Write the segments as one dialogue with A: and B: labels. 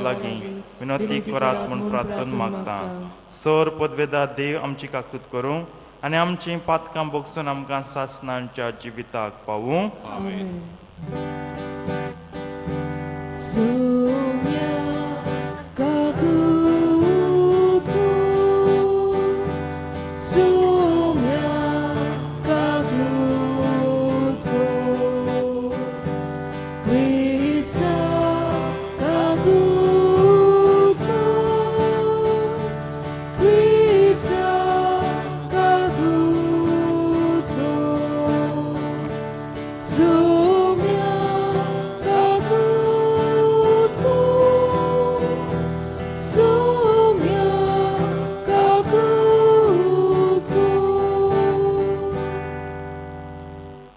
A: लागीं विनंती करात म्हूण प्रार्थना मागता. सर पदवेदार देव आमची काकूत करूं आनी आमची पातकां बोगसून आमकां सासणांच्या जिविताक पावूं.
B: आमेन.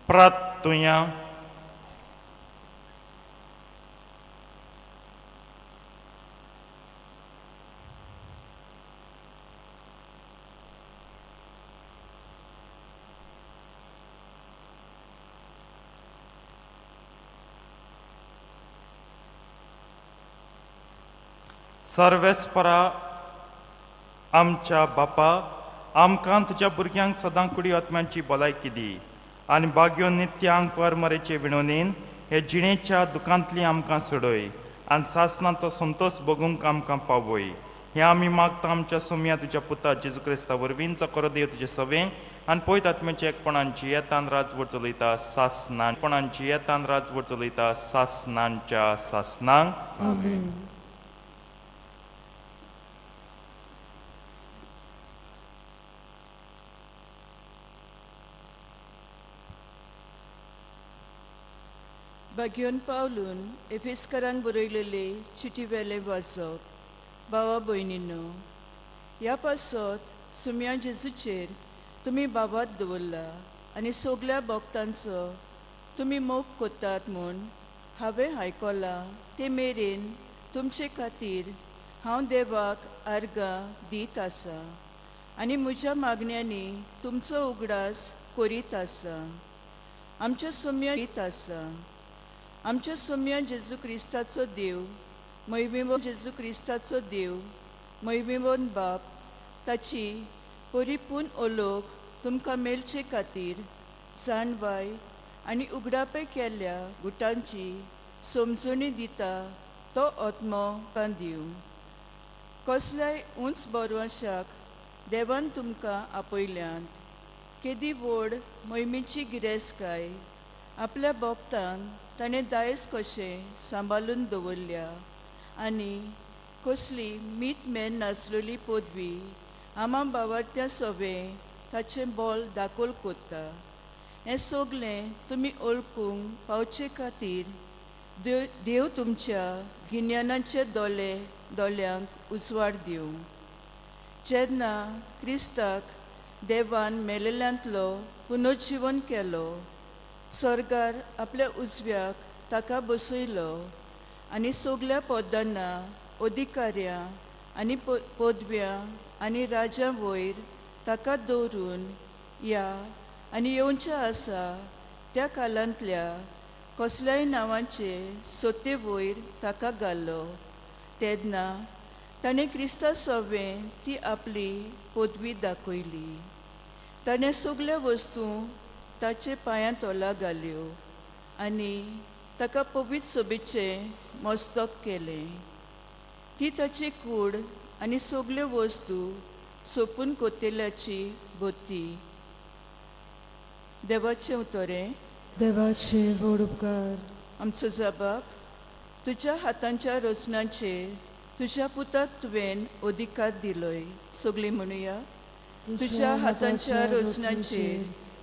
A: Pratunya सर्वेस्परा आमच्या बापा आमकां तुज्या भुरग्यांक सदां कुडी आत्म्यांची भलायकी दी आनी बाग्यो नित्यांक परमरेचे विणवणेन हे जिणेच्या दुखांतली आमकां सोडय आनी सासणाचो संतोष भोगूंक आमकां पावय. हे आमी मागता आमच्या सोम्या तुज्या पुता जेजू क्रिस्ता वरवींचो करो देव तुजे सवें आनी पयत आत्म्याच्या एकपणांची येतान राजवट चलयता सासणांची येतान राजवट चलयता सासणांच्या सासणांक.
B: आमेन.
C: बागयोन पावलून एफेसकारांक बरयलेले चिटी वेले वाचप. भावा भयणींनो, ह्या पासत सुम्या जेजूचेर तुमी बाबात दवरला आनी सगल्या भक्तांचो तुमी मोग कोत्तात म्हूण हांवें आयकलां. ते मेरेन तुमचे खातीर हांव देवाक आर्गां दीत आसा आनी म्हज्या मागण्यांनी तुमचो उगडास करीत आसा. आमच्या सुम्या दीत आसा. आमच्या सोम्या जेजू क्रिस्ताचो देव मैमिवन जेजू क्रिस्ताचो देव मैमिवन बाप ताची परिपूर्ण ओलोक तुमकां मेलचे खातीर जाणवाय आनी उगडापे केल्ल्या गुटांची समजणी दिता तो आत्मो दिवं. कसल्याय उंच बोरवाशाक देवान तुमकां आपयल्यांत केदी व्हड मोहिमेची गिरेस्तकाय आपल्या भोगतान ताणें दायज कशें सांबाळून दवरल्या आनी कसली मीठ मेन नासलेली पदवी आमा बावार्थ्या सवें ताचें बोल दाखोल कोत्ता. हें सगलें तुमी ओळखूंक पावचे खातीर देव तुमच्या गिन्यानाचे दोळ्यांक उजवाड दिवं. जेन्ना क्रिस्ताक देवान मेलेल्यांतलो पुनर्जीवन केलो, स्वर्गार आपल्या उजव्याक ताका बसयलो आनी सगल्या पदांना अधिकाऱ्यां आनी पदव्यां आनी राजा वयर ताका दवरून या आनी येवच्या आसा त्या कालांतल्या कसल्याय नांवांचे सोते वयर ताका घालो. तेन्ना ताणें क्रिस्ता सवें ती आपली पदवी दाखयली. ताणें सगल्या वस्तू ताचे पांयां तोला घाल्यो आनी ताका पवित्र सोबीचें मस्तक केलें. ती ताची कूड आनी सगल्यो वस्तू सोपून कोतेल्याची बोती. देवाचें उतोरें.
B: देवाचे व्हड उपकार.
C: आमचो जबाब. तुज्या हातांच्या रचनांचेर तुज्या पुताक तुवें अधिकार दिलोय. सगळीं म्हणुया. तुज्या हातांच्या रचनांचेर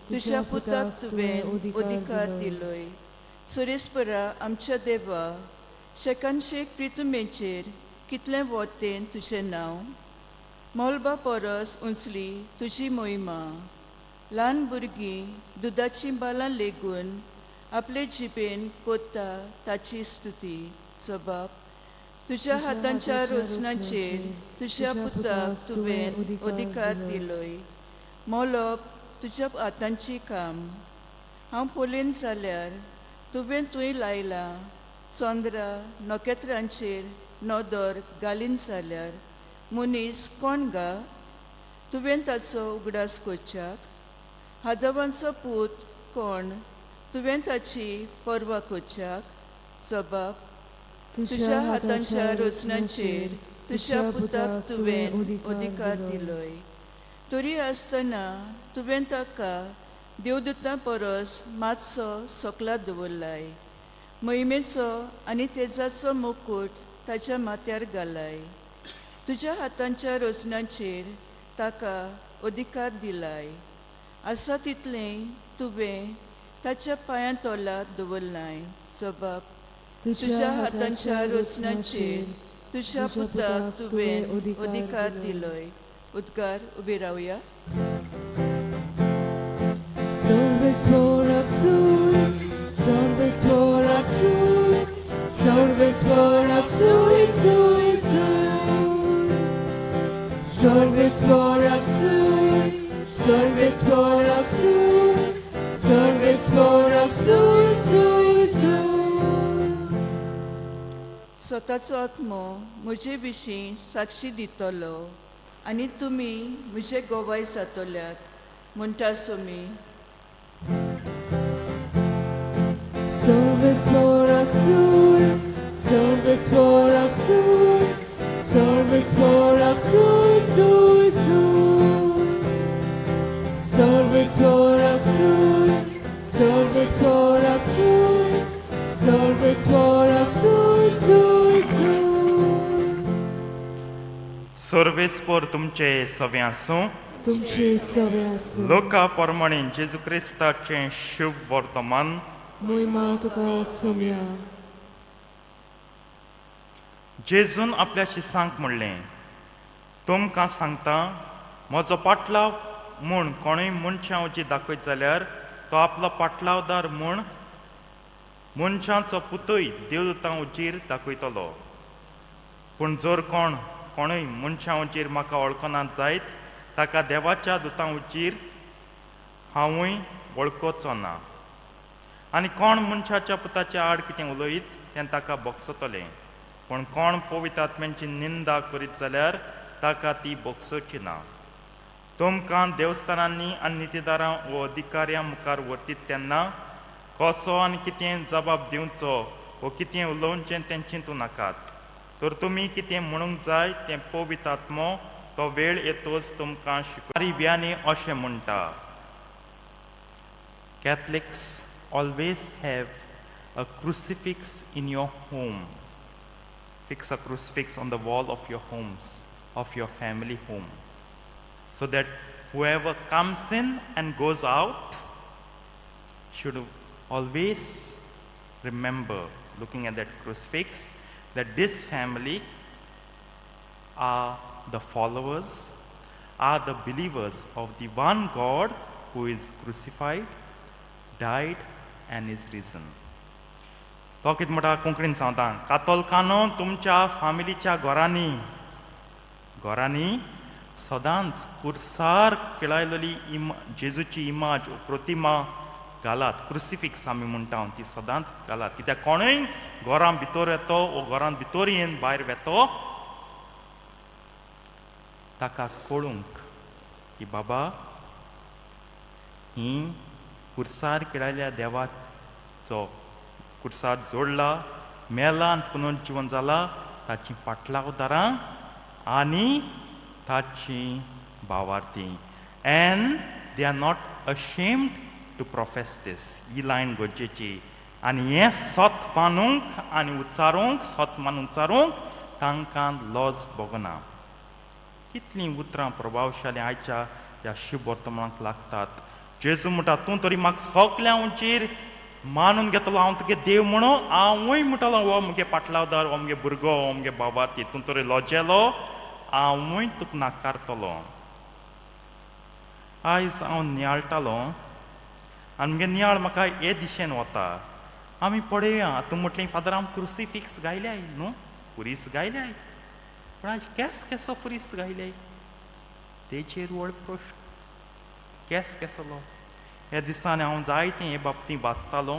C: तुज्या पुताक तुवें अधिकार दिलोय. सुरेस्परा आमच्या देवा, शेकानशेक प्रितुमेचेर कितलें वोतेन तुजें नांव. मोलबा परस उंचली तुजी मोहिमा. ल्हान भुरगीं दुदाची बालां लेगून आपले जिबेन कोत्ता ताची स्तुती. जबाब. तुज्या हातांच्या रचनांचेर तुज्या पुताक तुवें अधिकार दिलोय. मोलप तुज्या हातांची काम. हांव पोलेन जाल्यार तुवें तुवें लायलां. चंद्रा नखेत्रांचेर नदर घालीन जाल्यार मनीस कोण गा तुवें ताचो उगडास कोच्याक हादवांचो पूत कोण तुवें ताची पर्वा कोच्याक जबाब तुज्या हातांच्या रोचनांचेर तुज्या पुताक तुवें अधिकार दिलोय तरी आसतना तुवें ताका देवदूतां परस मातसो सकला दवरलाय महिमेचो आनी तेजाचो मुकूट ताच्या माथ्यार घालाय तुज्या हातांच्या रोचनांचेर ताका अधिकार दिलाय आसा तितलें तुवें ताच्या पांयां तोला दवरलाय जबाब तुज्या हातांच्या रोचनांचेर तुज्या पुताक तुवें अधिकार दिलोय उद्गार उबे रावया
B: Sorvesvorak sui, sorvesvorak sui, sorvesvorak sui, sui, sui. Sorvesvorak sui, sorvesvorak sui, sorvesvorak sui, sui, sui.
C: स्वताचो आत्मो म्हजे विशीं साक्षी दितलो आनी तुमी म्हजे गोवाय जातल्यात म्हणटा Somi
B: Sorvesvorak sui, sorvesvorak sui, sorvesvorak sui, sui, sui. Sorvesvorak sui, sorvesvorak sui, sorvesvorak sui, sui, sui.
A: सर्वेस्पर तुमचे सवे आसूं
B: तुमचे सवे आसूं
A: लोका प्रमाणे जेजू क्रिस्ताचें शुभ वर्तमान
B: मोहिमा तुका सोम्या
A: जेजून आपल्या शिसांक म्हणलें तुमकां सांगता म्हजो पाटलाव म्हूण कोणूय मनशां वची दाखयत जाल्यार तो आपलो पाटलावदार म्हूण मनशांचो पुतूय देवदूतां उचीर दाखयतलो पूण जर कोणूय मनशां उचीर म्हाका वळखना जायत ताका देवाच्या दुतां उचीर हांवूय वळखोचो ना आनी कोण मनशाच्या पुताच्या आड कितें उलयत तें ताका बोगसतलें पूण कोण पवित्र आत्म्याची निंदा करीत जाल्यार ताका ती बोगसोवची ना तुमकां देवस्थानांनी आनी नितीदारां वो अधिकाऱ्यां मुखार व्हरतीत तेन्ना कसो आनी कितें जबाब दिवचो वो कितें उलोवचें तें चिंतूं नाकात तर तुमी कितें म्हणूंक जाय तें पवित्र आत्मो तो वेळ येतोच तुमकां शिकवारी व्यानी अशें म्हणटा Catholics always have a crucifix in your home. Fix a crucifix on the wall of your homes, of your family home, so that whoever comes in and goes out should always remember, looking at that crucifix, that this family are the followers, are the believers of the one God who is crucified, died and is risen. तो कितें म्हणटा कोंकणीन सांगता कातोलकानो तुमच्या फामिलीच्या घरांनी सदांच कुर्सार केळायलेली जेजूची इमाज प्रतिमा घालात crucifix आमी म्हणटा ती सदांच घालात कित्याक कोणूय घरां भितर येतो वो घरांत भितर येवन भायर वेतो ताका कळूंक की बाबा ही कुर्सार केळायल्या देवाचो कुर्सार जोडला मेला आनी पुनर्जीवन जाला ताची पाटलावदारां आनी ताची भावार्थी and they are not ashamed to profess this ही लायन गरजेची आनी हें सत मानूंक आनी उच्चारूंक सत मानून उच्चारूंक तांकां लॉज भोगना कितलीं उतरां प्रभावशाली आयच्या ह्या शुभ वर्तमानाक लागतात जेजू म्हणटा तूं तरी म्हाका सगल्या उंचीर मानून घेतलो हांव तुगे देव म्हणून हांवूय म्हणटलो हो मुगे पाटलावदार हो मुगे भुरगो हो मुगे बाबार्थी तूं तरी लॉजेलो हांवूय तुका नाकारतलो आयज हांव नियाळटालो आनी मुगे नियाळ म्हाका हे दिशेन वता आमी पळयया तूं म्हटलें फादर हांव क्रुसिफिक्स घायल्याय न्हू पुरीस घायल्याय पूण आयज केस केसो पुरीस घायल्याय तेचेर व्हड प्रश्न केस केसलो ह्या दिसांनी हांव जायतें हे बाबतींत वाचतालो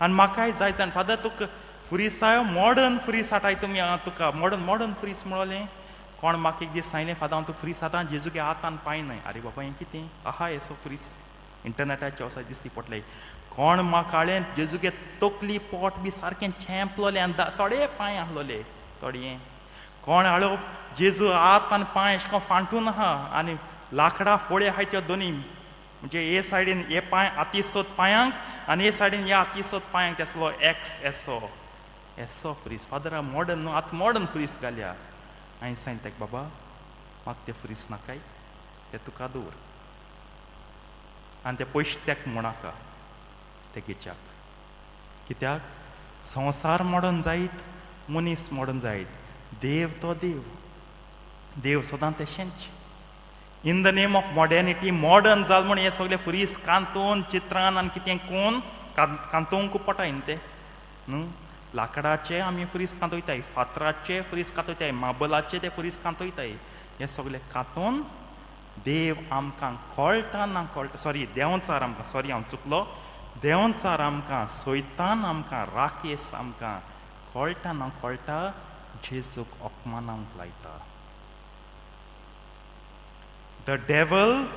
A: आनी म्हाकाय जायत फादर तुका फ्रीसायो मॉडर्न फ्रीस हाटाय तुमी तुका मॉडर्न फ्रीस म्हणलें कोण म्हाका एक दीस सांगलें फादां हांव तूं फ्रीस हातां जेजूगे हातान पांय न्हय आरे बाबा हें कितें आहा एसो फ्रीस इंटरनेटाचेर वचत दिसती पडलें कोण म्हाका काळें जेजूगे तकली पोट बी सारकें छेंपलोलें आनी थोडे पांय आहलोले थोडये कोण हाडप जेजू हात आनी पांय अशें करून फांटून आहा आनी लांकडां फोडे आहाय त्यो दोनी म्हणजे हे सायडीन हे पांय आतीसोत पांयांक आनी हे सायडीन ह्या आतीसोत पांयांक तेसलो एक्स एसो फ्रीस फादर मॉडर्न न्हू आतां मॉडर्न फ्रीस घालया हांवें सांगलें तेका बाबा म्हाका ते फ्रीस नाकाय ते तुका दवर आनी ते पयशे तेका म्हणाका ते गिच्याक कित्याक संवसार मॉडर्न जायत मनीस मॉडर्न जायत देव तो देव सदां तेशेंच in the name of modernity modern जाल म्हण हे सगळे फ्रीस कांतून चित्रान आनी कितें कोन्न कांतोवंक पडटा न्ही ते न्हू लांकडाचे आमी फ्रीस कांतोयताय फातराचे फ्रीस कांतोयताय मार्बलाचे ते फ्रीस कांतोयताय हे सगळे कांतोवन देव आमकां कळटा ना कळटा सॉरी देंवचार आमकां सॉरी हांव चुकलो देंवचार आमकां सोयतान आमकां राकेस आमकां कळटा ना कळटा जेजूक अपमानांक लायता The devil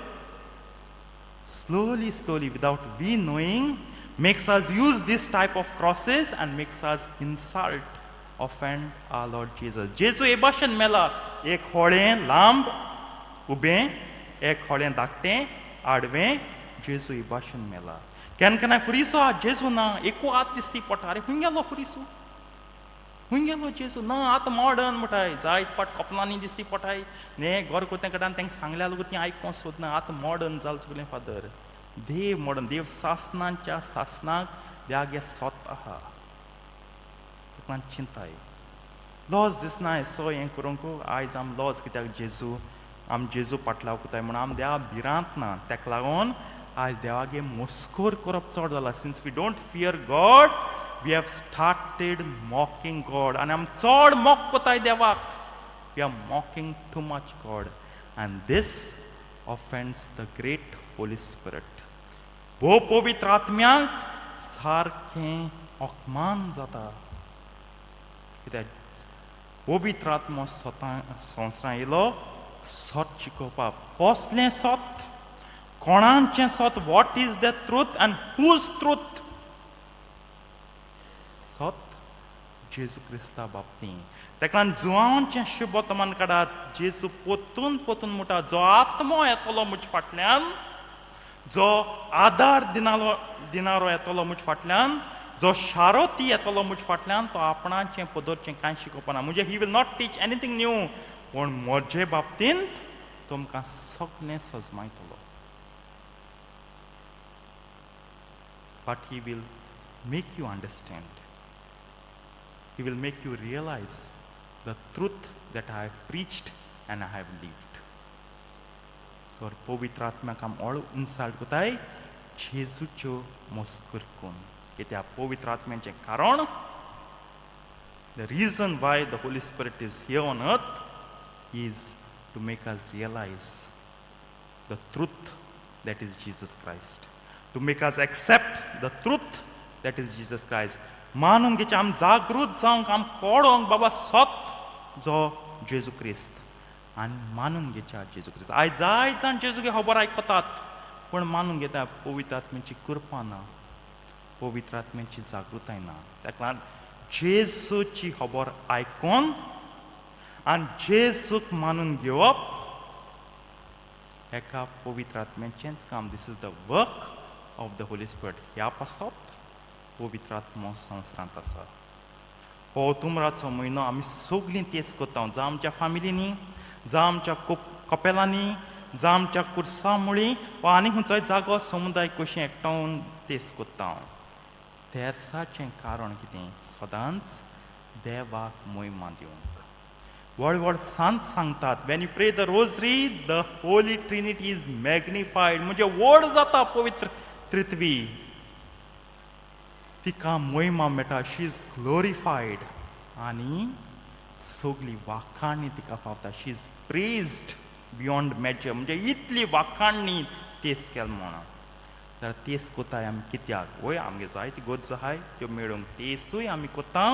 A: slowly without we knowing makes us use this type of crosses and makes us insult offend our Lord Jesus. जेजू हे भाशेन मेला एक खोळें लांब उबें एक खोळें धाकटें आडवें जेजू हे भाशेन मेला केन्ना फ्रीसो आहा जेजू ना एकू हात दिसती पडटा अरे खूंय गेलो फ्रीसू खूंय गेलो जेजू ना आतां मॉडर्न म्हणटाय जायत पाट कपलांनी दिसती पडटाय ने घर कोते कडेन तांकां सांगल्या लोक ती आयकोंक सोदना आतां मॉडर्न जालें सगलें फादर देव मॉडर्न देव सासनांच्या सासनाक देवागे सोत आहा तुका चिंताय लॉज दिसना सो हें करूंक आयज आम लॉज कित्याक जेजू आम जेजू पाटलाव कोताय म्हण आम देवा भिरांत ना तेका लागून आयज देवागे मस्कोर करप चड जाला since we don't fear God we have started mocking God आनी आमी चड मॉक कोताय देवाक we are mocking too much God and this offends the great Holy Spirit भोव पवित्र आत्म्यांक सारकें अपमान जाता कित्याक पवित्र आत्मो स्वता संवसारां येयलो सत शिकोवपाक कसलें सत कोणाचें सत what is the truth and whose truth सत जेजू क्रिस्ता बाबतीं तेका लागून जुवांचें शुभ वर्तमान काडात जेजू पोतून म्हणटा जो आत्मो येतलो म्हजे फाटल्यान जो आदार दिनारो येतलो म्हजे फाटल्यान जो शारोती येतलो म्हजे फाटल्यान तो आपणाचें पदरचें कांय शिकोवपाना म्हणजे he will not teach anything new पूण म्हजे बाबतींत तुमकां सगलें सजमायतलो but he will make you understand He will make you realize the truth that I have preached and I have lived. और पवित्र आत्मा काम और इंसल्ट कोताय जेजूच्यो मस्कुर कोन कित्याक पवित्र आत्म्याचें कारण the reason why the Holy Spirit is here on earth is to make us realize the truth that is Jesus Christ, to make us accept the truth that is Jesus Christ. मानून घेवचे आम जागृत जावंक आम कळोंक बाबा सत जो जेजू क्रिस्त आनी मानून घेवचे जेजू क्रिस्त आयज जाय जाण जेजूगे खबर आयकतात पूण मानून घेता पवित्र आत्म्याची कृपा ना पवित्र आत्म्याची जागृताय ना ताका लागून जेजूची खबर आयकून आनी जेजूक मानून घेवप एका पवित्र आत्म्याचेंच काम this is the work of the Holy Spirit ह्या पासत पवित्र आत्मो संवसारांत आसा हो तुमराचो म्हयनो आमी सगळीं तेच कोत्ता जावं आमच्या फॅमिलीनी जावं आमच्या कपेलांनी जावं आमच्या कुर्सा मुळी वा आनी खंयचोय जागो समुदाय कशें एकठांवन तेच कोत्ता तेर्साचें कारण कितें सदांच देवाक महिमा दिवंक व्हड व्हड सांत सांगतात when you pray the rosary the Holy Trinity is magnified म्हणजे व्हड जाता पवित्र त्रित्वी तिका महिमा मेळटा शी इज ग्लोरिफायड आनी सगळीं वाखाणणी तिका पावता शी इज प्रेज्ड बियॉन्ड मॅजर म्हणजे इतली वाखाणणी तेच केल म्हणून जाल्यार तेच कोताय आमी कित्याक वय आमगे जायती गरज आहाय त्यो मेळोवंक तेसूय आमी कोता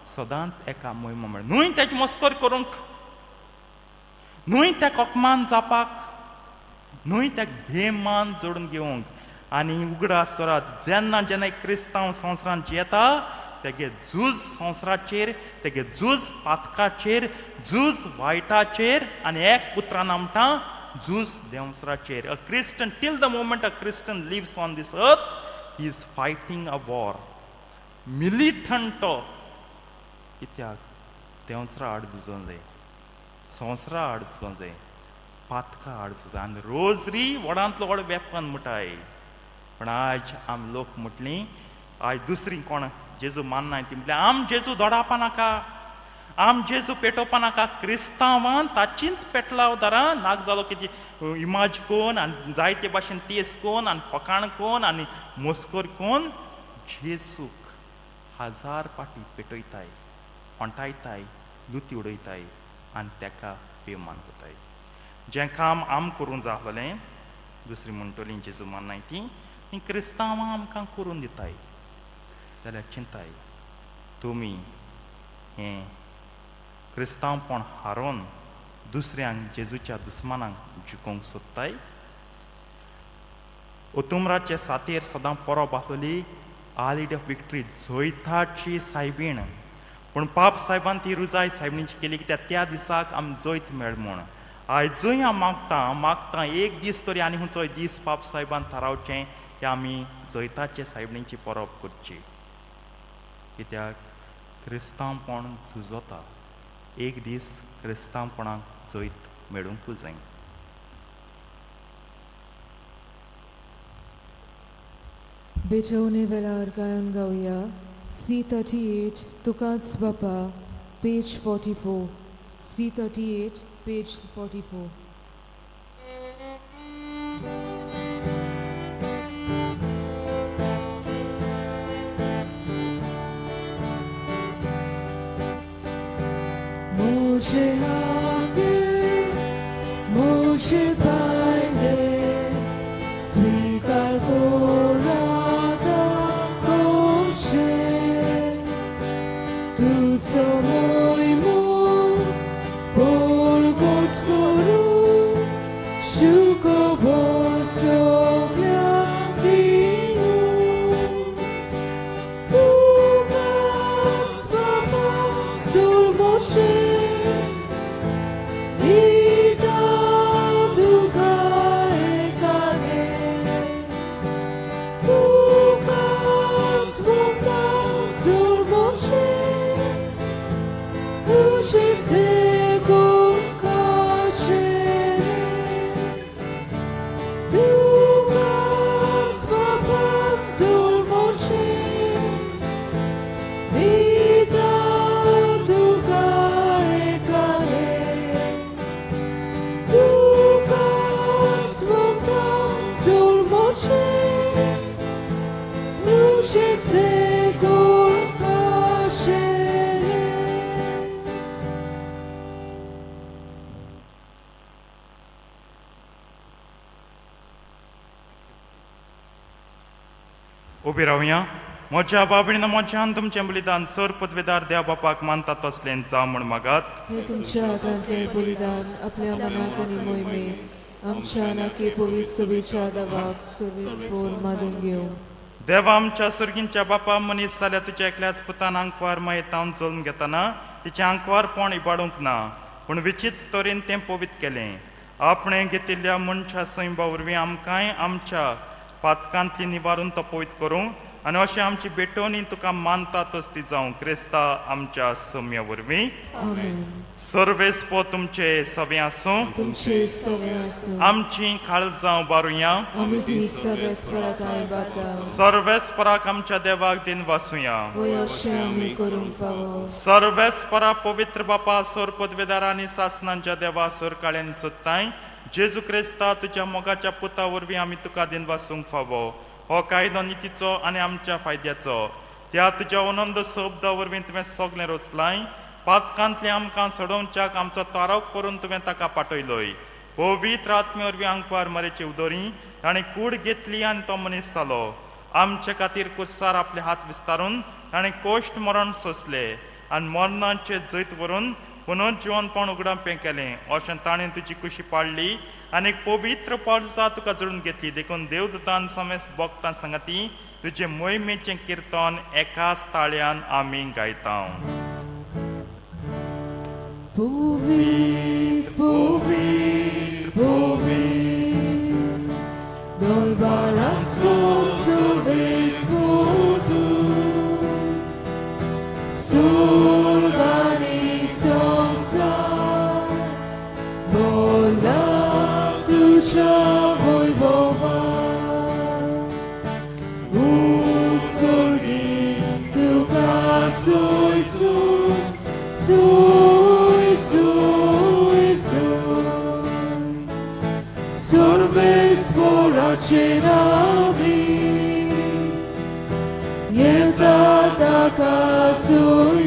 A: सदांच एका मोहिमा मेळ न्हूय तेजी मस्कोर करूंक न्हूय त्या कोकमान जावपाक न्हूय त्या भेमान जोडून घेवंक आनी उगडा आसतना जेन्ना जेन्ना एक क्रिस्तांव संवसारांत जियेता तेगे झूज संवसाराचेर तेगे झूज पातकाचेर झूज वायटाचेर आनी एक उतरान आमटां झूज देंवसराचेर a Christian till the moment a Christian lives on this earth he is fighting a war militant तो कित्याक देंवसरा आड झुजोवंक जाय संवसारा आड झुजोवंक जाय पातका आड झुजोवंक आनी रोजरी व्हडांतलो व्हड वेपन मुटाय पण आज आम लोक म्हटली आज दुसरी कोण जेजू माननाय ती म्हटली आम जेजू दोडावपा नाका आम जेजू पेटोवपा नाका क्रिस्तांवान ताचींच पेटलाव दारां नाक जालो की इमाज कोन आनी जायते भाशेन तेस कोन आनी फकाण कोन आनी मस्कोर कोन जेजूक 1000 पाटी पेटयताय ओंटायताय लुती उडयताय आनी तेका बेमान कोताय जें काम आम करूंक जाय आसलें दुसरी म्हणटली जेजू माननाय ती क्रिस्तांवां आमकां करून दिताय जाल्यार चिंताय तुमी हें क्रिस्तांवपण हारोवन दुसऱ्यांक जेजूच्या दुस्मानांक जिखोवंक सोदताय ओतुमराचे सातेर सदां परब आसली आलिड ऑफ विक्ट्री जोयताची सायबीण पूण पाप साहेबान ती रुजाय सायबीणीची केली कित्याक त्या दिसाक आमी जोयत मेळ म्हूण आयजूय हांव मागता एक दीस तरी आनी खंयचोय दीस पाप साहेबान थारावचें की आमी जोयताचे सायबीणीची परब करची कित्याक क्रिस्तांवपण झुजता एक दीस क्रिस्तांवपणाक जोयत मेळूंकूच जाय
B: बेटवणे वेळार गायन गावया C38 तुकाच बापा page 44 C38 page 44 Moje hake, moje paide, svikar korada koshe. Tu so moj mor, borgots koru, shuko borso gladinu. Tu gats baba sur moje.
A: उबी रावया म्हज्या बाबडीन मोज्यान तुमचें बलिदान सर पदवेदार देव बापाक मानतात तसलें जावं म्हूण मागात
B: हे तुमच्या हातांतलें बलिदान आपल्या मनाक आनी मोहिमेक आमच्या नाके पवित्र सभेच्या दावाक सवेस्पोर मारून घेवं
A: देवा आमच्या सुर्गींच्या बापा मनीस जाल्यार तुज्या एकल्याच पुतान आंकवार मायेतावन चोलून घेतना तिचें आंकवारपण इबाडूंक ना पूण विचित्र तरेन तें पवित्र केलें आपणें घेतिल्ल्या मनशा सैंबा वरवीं आमकांय आमच्या पातकांतली निवारून तो पवित्र करूं आनी अशें आमची बेटोनी तुका मानता तसली जावं क्रिस्ता आमच्या सौम्या वरवीं
B: आमेन
A: सर्वेस्पो तुमचे सवे आसूं
B: तुमचे सवे आसूं
A: आमची खाळ जावं बारुया
B: आमी ती सवेस्पराताय बाता
A: सर्वेस्पराक आमच्या देवाक दिन वासुया
B: वय अशें आमी करूंक फावो
A: सर्वेस्परा पवित्र बापा सोर पदवेदार आनी सासनांच्या देवा सोर काळ्यान सोदताय जेजू क्रिस्ता तुज्या मोगाच्या पुता वरवीं आमी तुका दिन वासूंक फावो हो कायदो नितीचो आनी आमच्या फायद्याचो त्या तुज्या आनंद शब्दा वरवीं तुवें सगलें रचलाय पातकांतलें आमकां सडोवच्याक आमचो तारक करून तुवें ताका पाठयलोय पवित्र आत्मे वरवीं आंकवार मरेचे उदोरी ताणें कूड घेतली आनी तो मनीस जालो. आमचे खातीर कुस्सार आपले हात विस्तारून ताणें कोश्ट मरण सोंसले आनी मरणाचे जैत व्हरून पुनर्जीवनपण उगडावपें केलें. अशें ताणें तुजी कुशी पाडली आनी एक पवित्र पर्जा तुका जोडून घेतली. देखून देवदूतान समेस्त भक्तां सांगाती तुजे मोहिमेचें किर्तन एकाच ताळ्यान आमी गायता.
B: Povit, povit, povit, doi barazzos sorvesutu, sorgani sonsa, vola ducha voi bova, usorgi tu casoi su, Sorbes boracinavi, Yelta taka soi,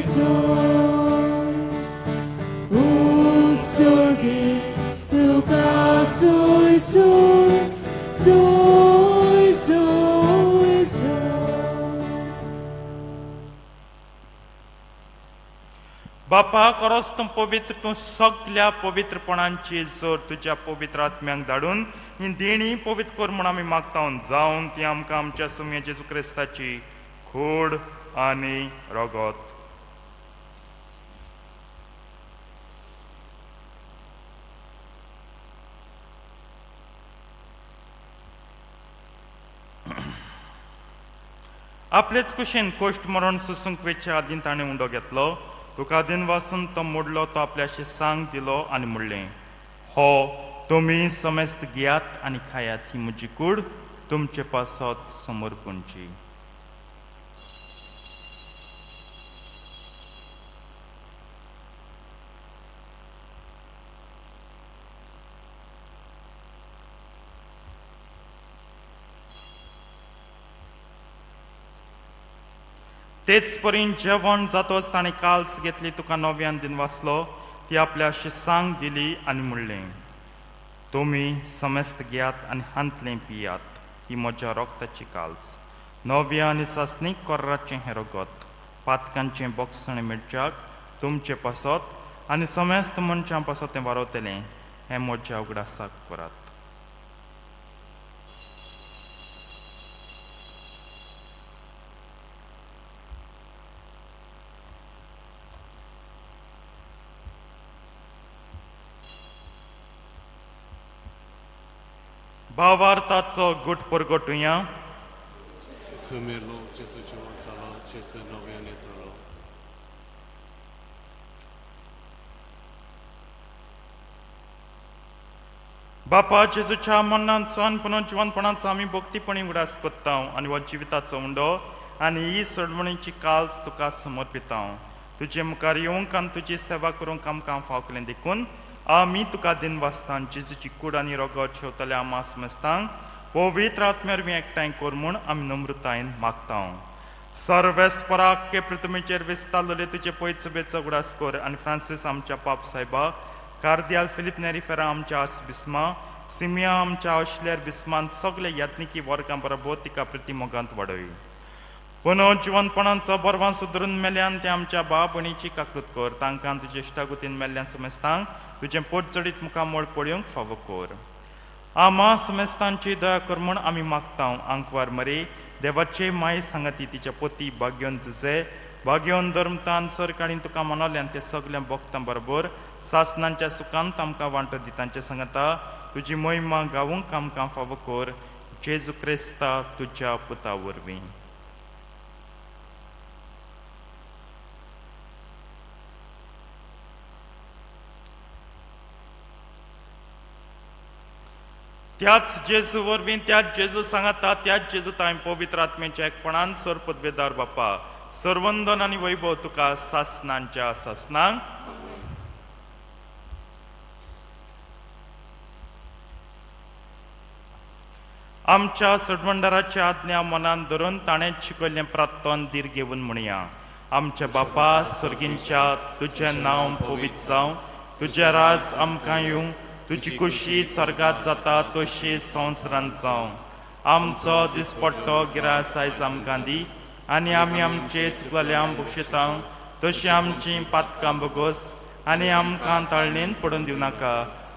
B: Usorgi tuka soi.
A: बापा खरोच तूं पवित्र, तूं सगल्या पवित्रपणांची जोर तुज्या पवित्र आत्म्यांक धाडून ही देणी पवित्र कर म्हूण आमी मागता. जावन ती आमकां आमच्या सुम्या जेजू क्रिस्ताची खूड आनी रगत. आपलेच कुशीन कोश्ट मरण सुसूंक वेचे आदीं ताणें उंडो घेतलो. तुका आदीन वाचून तो मोडलो, तो आपल्याशी सांग दिलो आनी म्हणलें, हो तुमी समेस्त घेयात आनी खायात, ही म्हजी कूड तुमचे पासत समर्पणची. तेच परीन जेवण जातोच ताणें काल्स घेतली, तुका नव्यान दिन वाचलो, ती आपल्याशी सांग दिली आनी म्हणलें, तुमी समेस्त घेयात आनी हांतलें पियात, ही म्हज्या रोगताची काल्स. नव्या आनी सासणीक कोर्राचें हें रगत, पातकांचें बोगसणें मिरच्याक तुमचे पासत आनी समेस्त मनशां पासत तें वारवतलें, हें म्हज्या उगडासाक करात. भावार्थाचो गुट परगटुया.
D: Sumirlo, Jesu Chivasalo, Jesu Novianitrolo.
A: बापा जेजूच्या मरणाचो आनी पुनर्जीवनपणाचो आमी भक्तीपणी उडास कोत्ता आनी हो जिविताचो उंडो आनी ही सोडवणीची काल्स तुका समर्पिता. तुजे मुखार येवंक आनी तुजी सेवा करूंक आमकां फावकलें देखून आमी तुका दिन वाचतां. जेजूची कूड आनी रगत शेवतले आमा समेस्तांक पवित्र आत्म्यार एकठांय कर म्हूण आमी नम्रतायेन मागता. सर्वेस्पराके पृथ्वीचेर विस्तारलेले तुजे पयत सभेचो उगडास कर आनी फ्रांसीस आमच्या पाप सायबा, कार्दियाल फिलीप नेरीफेरा आमच्या बिस्मा, सिमिया आमच्या ऑस्ट्रेलियार बिस्मान सगळे यात्निकी वर्गां बरोबर तिका प्रतिमोगांत वाडय. पुनर्जीवनपणांचो बरवां सुदरून मेल्यान ते आमच्या बा भयणीची काकूत कर. तांकां तुजे इश्टागुतीन मेल्ल्यान समेस्तांक तुजें पोट जडीत मुखार मोड पळोवंक फावो कर. आमा समेस्तांची दया कर म्हूण आमी मागता. आंकवार मरे देवाचे माय सांगाती तिच्या पोती भाग्योन झुजे भाग्योन धर्मतान सर काडीन तुका मनवल्यान ते सगळ्या भक्तां बरोबर सासणांच्या सुखांत आमकां वांटो दितांचे सांगता. तुजी महिमा गावूंक आमकां फावो कर. जेजू क्रिस्ता तुज्या पुता वरवीं. त्याच जेजू वरवीं त्याच जेजू सांगता त्याच जेजू तांय पवित्र आत्म्याच्या एकपणान सर पदवेदार बापा सर्वंदन आनी वैभव तुका सासणांच्या सासणांक. आमच्या सडवंडाराच्या आज्ञा मनान धरून ताणें शिकयल्लें प्रार्थन दीर घेवन म्हणया. आमच्या बापा सर्गींच्या तुजें नांव पवित्र जावं, तुजें राज आमकां येवं, तुजी कुशी स्वर्गात जाता तशी संवसारांत जावं. आमचो दिसपट्टो गिरास आयज आमकां दी आनी आमी आमचे चुकलेल्यांक बक्षितां तशी आमची पातकां बोगोस आनी आमकां ताळणेन पडून दिवं नाका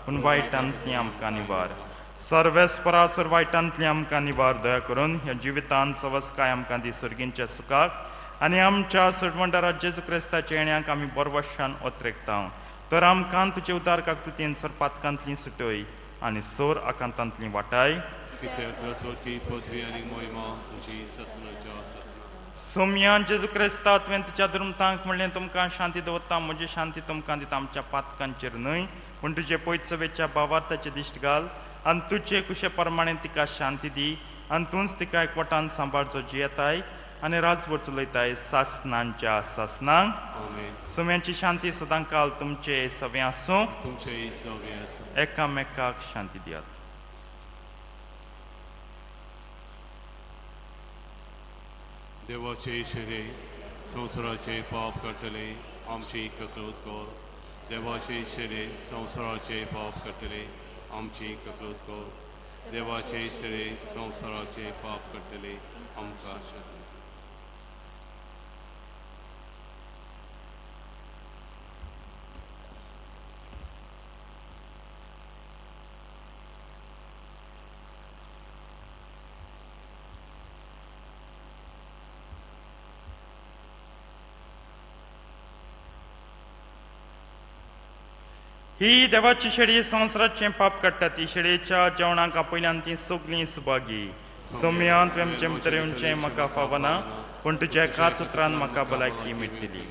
A: पूण वायटांतली आमकां निवार. सर्वेस्परासुर वायटांतली आमकां निवार दया करून ह्या जिवितांत सवस्काय आमकां दी सर्गींच्या सुखाक आनी आमच्या सुटवंडरा जेजू क्रिस्ताच्या येण्याक आमी बरवशान ओत्रेकता. तर आमकां तुजे उदार काकतुतीन सर पातकांतली सुटय आनी सोर आकांतांतली वाटाय.
D: की पृथ्वी आणि मोहिमा तुझी ससनाच्या ससना.
A: सोम्यान जेजू क्रिस्ता तुवें तुज्या धर्मतांक म्हणलें तुमकां शांती दवरता म्हजी शांती तुमकां दिता. आमच्या पातकांचेर न्हय पूण तुजे पयचवेच्या भावार्थाचे दिश्ट घाल आनी तुजे कुशे प्रमाणे तिका शांती दी आनी तूंच तिका एकवटान सांबाळचो जियेताय आनी राजभर चलयताय सासनांच्या सासनांक.
D: आमेन.
A: सोम्याची शांती सदां काल तुमचे सवे आसूं.
D: तुमचे सगळे आसूं.
A: एकामेकाक शांती दियात.
D: देवाचे इशरे संवसाराचे पाप काडटले आमची ककळूत कर. देवाचे इशरे संवसाराचे पाप काडटले आमची ककळूत कर. देवाचे इशरे संवसाराचे पाप काडटले आमकां शांती.
A: ही देवाची शेळी संवसाराचें पाप काडटा. ती शेळयेच्या जेवणाक आपयल्यान ती सगळीं सुभागी. सोम्यान तुवें आमचे भितर येवचें म्हाका फावना पूण तुज्या एकाच उतरान म्हाका भलायकी मेळटली.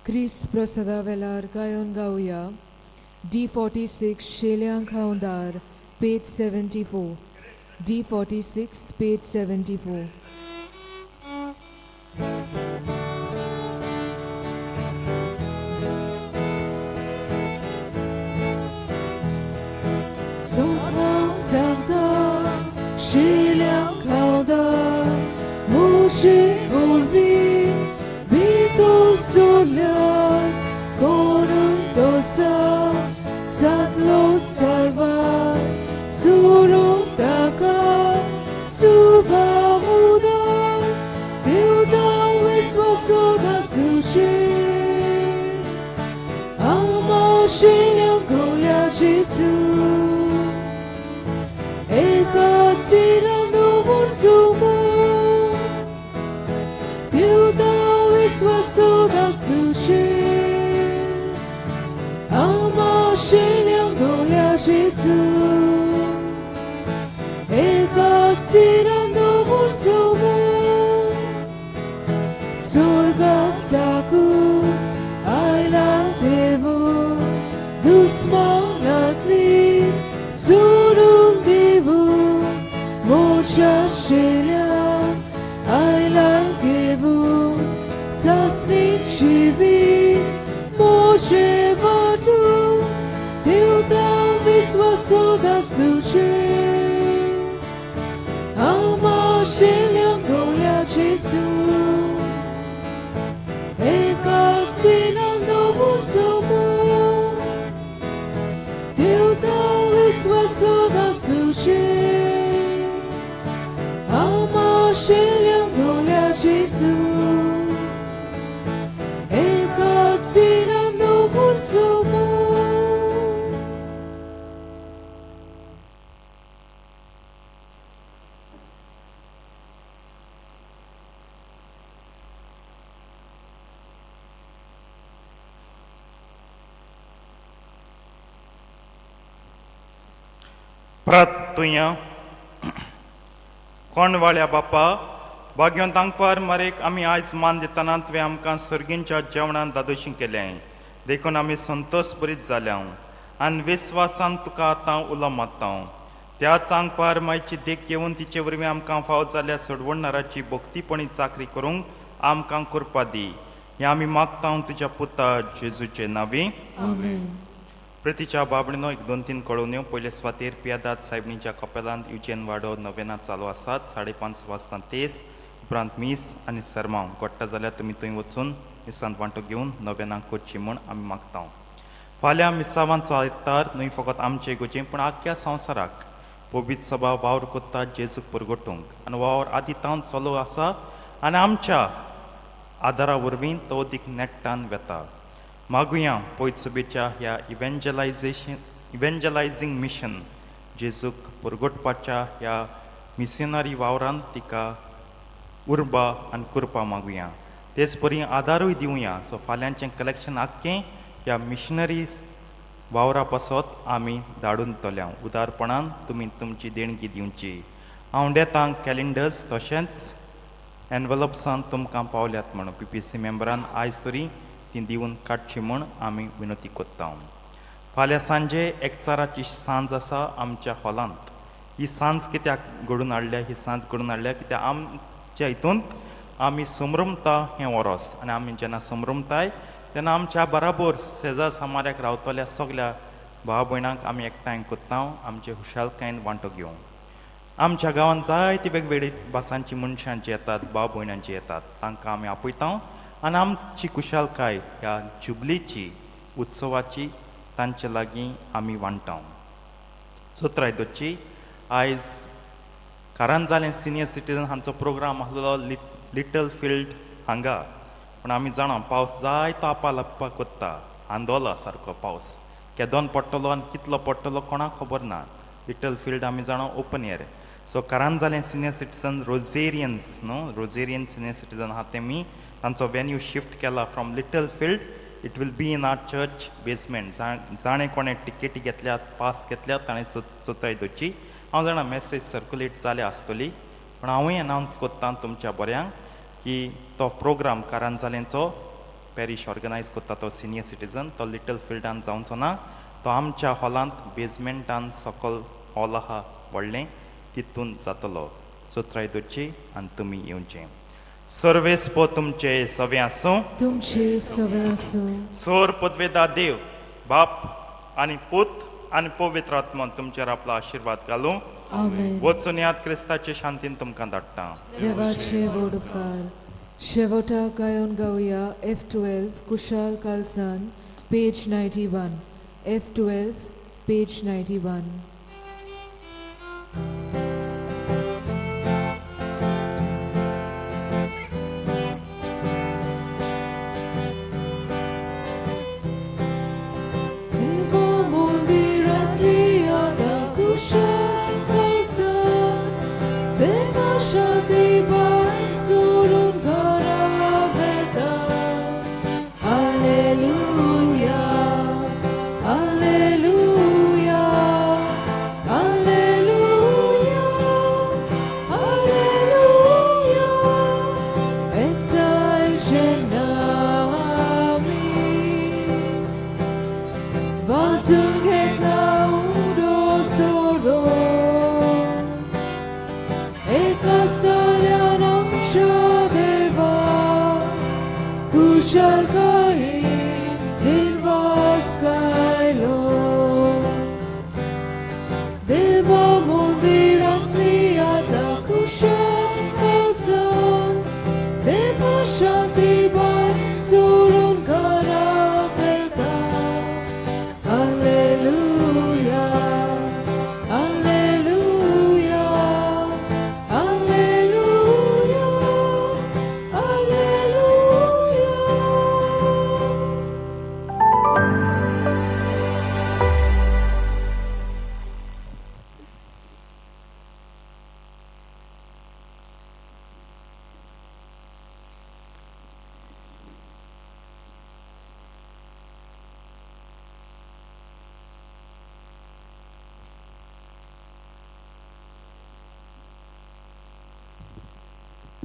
B: क्रिस प्रसादा वेलार गायन गावया. D46 शेल्यांक खावंदार पेज 74. D46 page 74. Santa शेल्यांक खावंदार मोशे volvi solar con un dosa satlo salvar solo taka subamudar Deudau esposo da suche ama sheliam golia Jesu ekatsina no sumo Soda sluše Ama šeljam golja Jesu kad si na novu zovu Sorga saku Ajla devo Dusmanatli Sorun devo Moća šeljam Ajla devo Zasničivi može vatu Deudau visvaso da sluče Ama šeljam golja Jesu kad si na novu sobu Deudau visvaso da sluče Ama šeljam golja Jesu
A: प्रार्थुया कोणवाळ्या बापा भाग्यवंतांक पर मरेक आमी आयज मान दितना तुवें आमकां सर्गींच्या जेवणान दादोशी केलें देखून आमी संतोश भरीत जाल्या आनी विस्वासान तुका आतां उलो मारता त्याच आंगपार मायची देख येवन तिचे वरवीं आमकां फाव जाल्या सडवणणाराची भक्तीपणी चाकरी करूंक आमकां करपा दी हें आमी मागता तुज्या पुता जेजूचे नांवी
B: आमेन.
A: प्रितीच्या बाबडीनो 1-2-3 कळोवण्यो पयले स्वातेर पियादाद सायबणीच्या कपेलांत युजेन वाडो नवेना चालू आसात 5:30 वाजता तेस उपरांत मीस आनी सरमांव घडटा जाल्यार तुमी थंय वचून मिसांत वांटो घेवन नवेनाक करची म्हूण आमी मागता फाल्यां मिसावांचो आयतार न्हय फकत आमचे गोचें पूण आख्ख्या संवसाराक पवित्र सभा वावर कोत्ता जेजूक परगटूंक आनी वावर आदी तावन चालू आसा आनी आमच्या आदारा वरवीं तो दीक नेट्टान वेता मागुया पयत सभेच्या ह्या इव्हेंजलायझींग मिशन जेजूक परगटपाच्या ह्या मिशनरी वावरांत तिका उर्बा आनी करपा मागुया तेच परी आदारूय दिवया सो फाल्यांचें कलेक्शन आख्खें ह्या मिशनरीज वावरा पासत आमी धाडून तोल्या उदारपणान तुमी तुमची देणगी दिवची हांवडेतांक कॅलेंडर्स तशेंच एनवलप्सान तुमकां पावल्यात म्हणून PPC मेंबरान आयज तरी ती दिवन काडची म्हूण आमी विनंती कोत्ता फाल्यां सांजे एकचाराची सांज आसा आमच्या हॉलांत ही सांज कित्याक घडून हाडल्या ही सांज घडून हाडल्या कित्याक आमच्या हितूंत आमी समरमता हें वरोस आनी आमी जेन्ना समरमताय तेन्ना आमच्या बराबर शेजार समाऱ्याक रावतल्या सगल्या भाव भयणांक आमी एकठांय कोत्ता आमचे खुशालकायेन वांटो घेवंक आमच्या गांवांत जायती वेगवेगळी भासांची मनशांची येतात भाव भयणांची येतात तांकां आमी आपयता आनी आमची खुशालकाय ह्या जुबलीची उत्सवाची तांचे लागीं आमी वांटा सोत्रायदोची आयज कारांजालें सिनियर सिटीजन हांचो प्रोग्राम आसलो लिटल फिल्ड हांगा पूण आमी जाणा पावस जायतो आपालप्पा कोत्ता आंदोला सारको पावस केदोन पडटलो आनी कितलो पडटलो कोणाक खबर ना लिटल फिल्ड आमी जाणा open air so Karanjalem senior citizen Rosarians Rosarian senior citizen आहा तेमी तांचो वेन्यू शिफ्ट केला from little field it will be in our church basement जाणें कोणें टिकेटी घेतल्यात पास घेतल्यात ताणें चोत्रायदोची हांव जाणा मॅसेज सर्क्युलेट जाल्या आसतली पूण हांवूय अनावन्स कोत्ता तुमच्या बऱ्यांक की तो प्रोग्राम कारांजालेंचो पॅरीश ऑर्गनायज कोत्ता तो सिनियर सिटीजन तो लिटल फिल्डान जावचो ना तो आमच्या हॉलांत बेजमेंटान सकल हॉल आहा व्हडलें तितून जातलो चोत्रायदोची आनी तुमी येवचें सर्वेस्पो तुमचे सवे आसूं
B: तुमचे सवे आसूं
A: सोर पदवेदा देव बाप आनी पूत आनी पवित्र आत्मान तुमचेर आपलो आशिर्वाद घालूं
B: आमेन.
A: वचून याद क्रिस्ताचे शांतीन तुमकां धाडटा
B: देवाचे व्हड उपकार शेवटाक गायोन गावया F12 कुशाल कालसान पेज 91 F12 पेज 91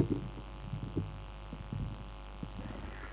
D: कर